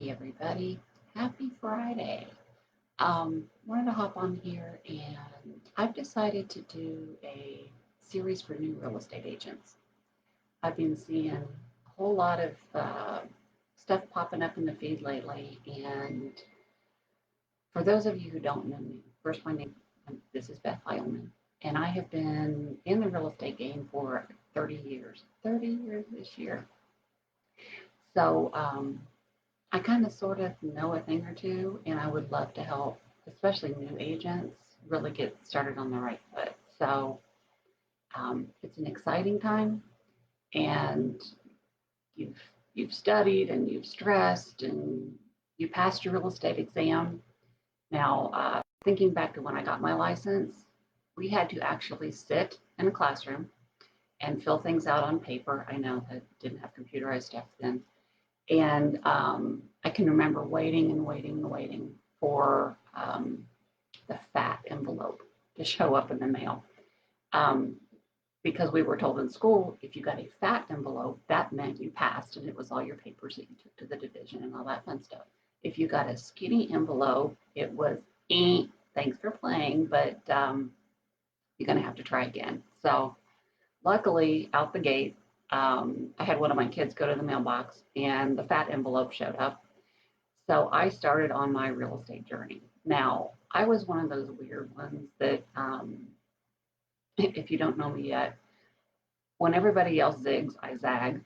Hey everybody, happy Friday. Wanted to hop on here and I've decided to do a series for new real estate agents. I've been seeing a whole lot of stuff popping up in the feed lately. And for those of you who don't know me, first my name, this is Beth Heilman, and I have been in the real estate game for 30 years. 30 years this year. So I kind of sort of know a thing or two, and I would love to help, especially new agents, really get started on the right foot. So it's an exciting time, and you've you've studied and you've stressed and you passed your real estate exam. Now, thinking back to when I got my license, we had to actually sit in a classroom and fill things out on paper. I know that didn't have computerized stuff then. And I can remember waiting and waiting and waiting for the fat envelope to show up in the mail. Um, because we were told in school, if you got a fat envelope, that meant you passed and it was all your papers that you took to the division and all that fun stuff. If you got a skinny envelope, it was, thanks for playing, but you're going to have to try again. So luckily, out the gate, I had one of my kids go to the mailbox and the fat envelope showed up. So I started on my real estate journey. Now, I was one of those weird ones that, if you don't know me yet, when everybody else zigs, I zag.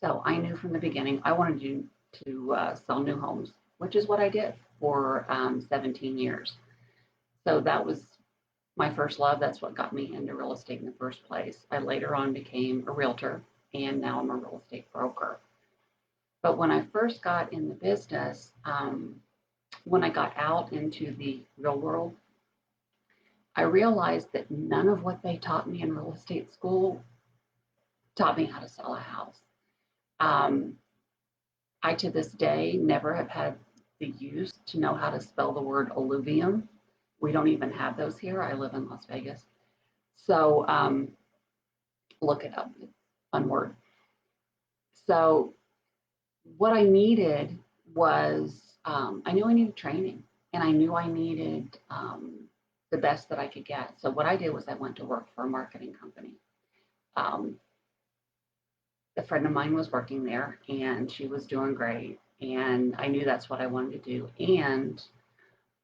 So I knew from the beginning I wanted to sell new homes, which is what I did for 17 years. So that was my first love. That's what got me into real estate in the first place. I later on became a realtor, and now I'm a real estate broker. But when I first got in the business, when I got out into the real world, I realized that none of what they taught me in real estate school taught me how to sell a house. Um, I, to this day, never have had the use to know how to spell the word alluvium. We don't even have those here. I live in Las Vegas. So look it up. It's a fun word. So what I needed was, I knew I needed training and I knew I needed the best that I could get. So what I did was I went to work for a marketing company. Um, a friend of mine was working there and she was doing great. And I knew that's what I wanted to do. And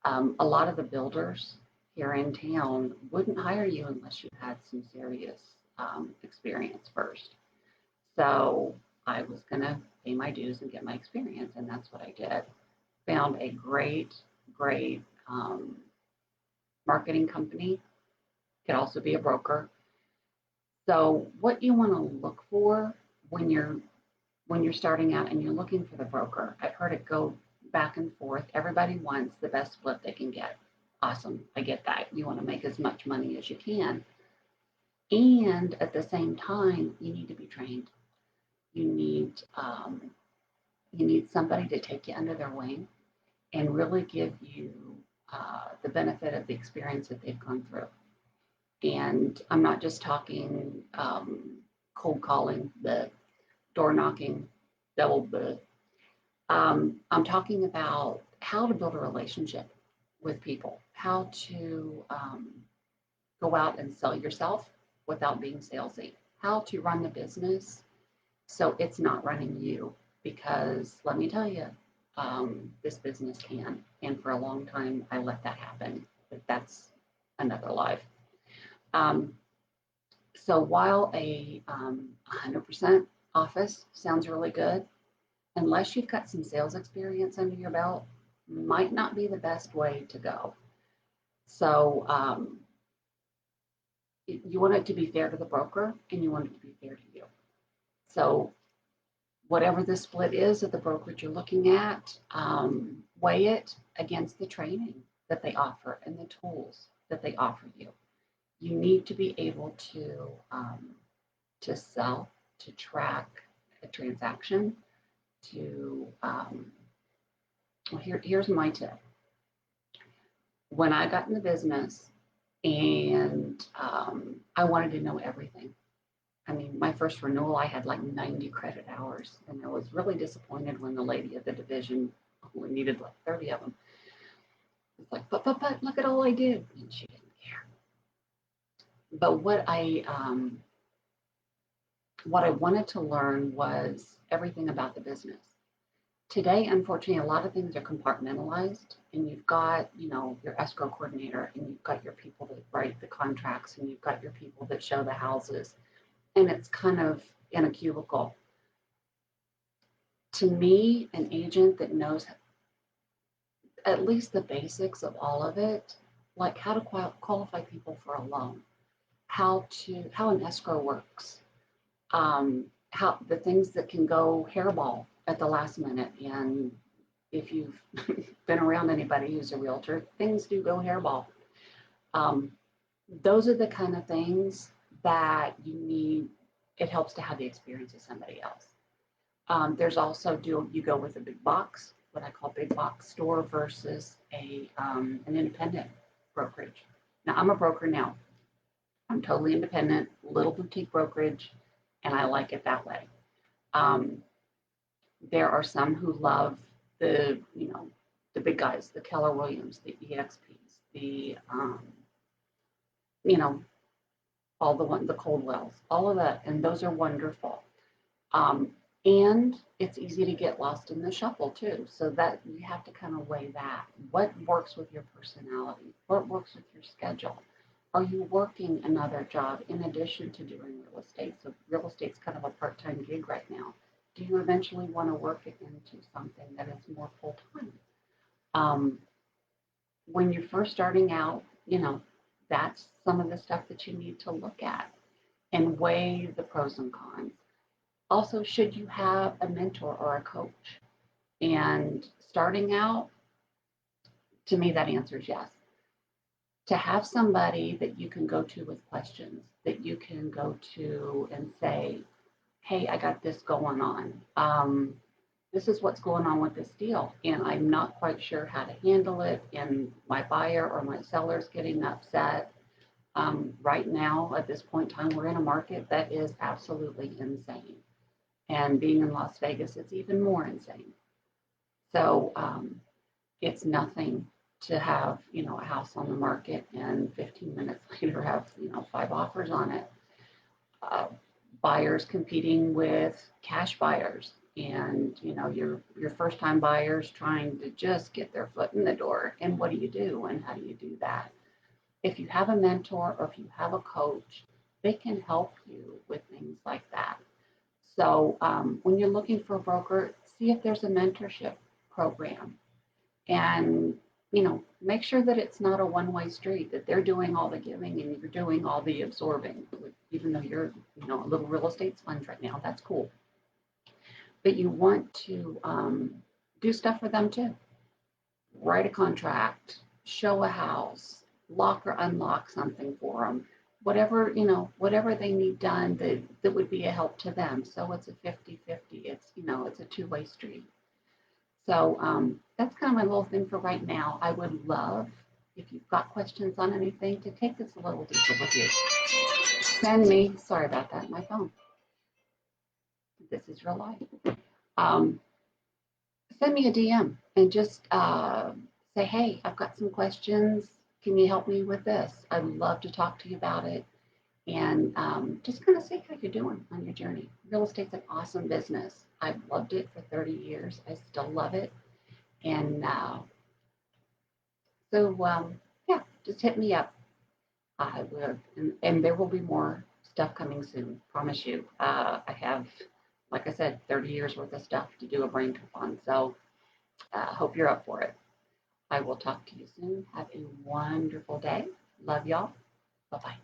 a lot of the builders here in town wouldn't hire you unless you had some serious experience first. So I was going to pay my dues and get my experience. And that's what I did. Found a great marketing company. Could also be a broker. So what you want to look for when you're starting out and you're looking for the broker, I've heard it go back and forth. Everybody wants the best split they can get. Awesome. I get that. You want to make as much money as you can. And at the same time, you need to be trained. You need you need somebody to take you under their wing and really give you the benefit of the experience that they've gone through. And I'm not just talking cold calling, the door knocking, double the. I'm talking about how to build a relationship with people, how to go out and sell yourself without being salesy, how to run the business so it's not running you. Because let me tell you, this business can. And for a long time, I let that happen. But that's another life. Um, so while a 100% office sounds really good, unless you've got some sales experience under your belt, might not be the best way to go. So you want it to be fair to the broker and you want it to be fair to you. So whatever the split is of the brokerage you're looking at, weigh it against the training that they offer and the tools that they offer you. You need to be able to sell, to track a transaction, to well, here's my tip. When I got in the business and I wanted to know everything. I mean, my first renewal, I had like 90 credit hours, and I was really disappointed when the lady at the division only needed like 30 of them. It's like, but, look at all I did. And she didn't care. But what I wanted to learn was everything about the business. Today, unfortunately, a lot of things are compartmentalized, and you've got, your escrow coordinator, and you've got your people that write the contracts, and you've got your people that show the houses, and it's kind of in a cubicle. To me, an agent that knows at least the basics of all of it, like how to qualify people for a loan, how an escrow works, how the things that can go hairball at the last minute. And if you've been around anybody who's a realtor, things do go hairball. Um, those are the kind of things that you need. It helps to have the experience of somebody else. There's also, do you go with a big box, what I call big box store versus an independent brokerage. Now, I'm a broker now. I'm totally independent, little boutique brokerage, and I like it that way. Um, there are some who love the big guys, the Keller Williams, the EXPs, you know, all the Coldwells, all of that, and those are wonderful. Um, and it's easy to get lost in the shuffle too. So that you have to kind of weigh that. What works with your personality? What works with your schedule? Are you working another job in addition to doing real estate? So real estate's kind of a part-time gig right now. Do you eventually want to work it into something that is more full-time? Um, when you're first starting out, that's some of the stuff that you need to look at and weigh the pros and cons. Also, should you have a mentor or a coach? And starting out, to me, that answer is yes. To have somebody that you can go to with questions, that you can go to and say, hey, I got this going on. This is what's going on with this deal, and I'm not quite sure how to handle it, and my buyer or my seller's getting upset. Right now, at this point in time, we're in a market that is absolutely insane. And being in Las Vegas, it's even more insane. So it's nothing to have, a house on the market and 15 minutes later have, 5 offers on it. Uh, Buyers competing with cash buyers, and your first time buyers trying to just get their foot in the door. And what do you do, and how do you do that? If you have a mentor or if you have a coach, they can help you with things like that. So when you're looking for a broker, see if there's a mentorship program, and make sure that it's not a one-way street, that they're doing all the giving and you're doing all the absorbing. Even though you're a little real estate sponge right now, that's cool. But you want to do stuff for them too. Write a contract, show a house, lock or unlock something for them. Whatever they need done that would be a help to them. So it's a 50-50. It's a two-way street. So that's kind of my little thing for right now. I would love, if you've got questions on anything, to take this a little deeper with you. Send me, sorry about that, my phone. This is real life. Send me a DM and just say, hey, I've got some questions. Can you help me with this? I'd love to talk to you about it, and just kind of see how you're doing on your journey. Real estate's an awesome business. I've loved it for 30 years. I still love it. And yeah, just hit me up. I will, and there will be more stuff coming soon. Promise you. I have, like I said, 30 years worth of stuff to do a brain trip on. So hope you're up for it. I will talk to you soon. Have a wonderful day. Love y'all. Bye bye.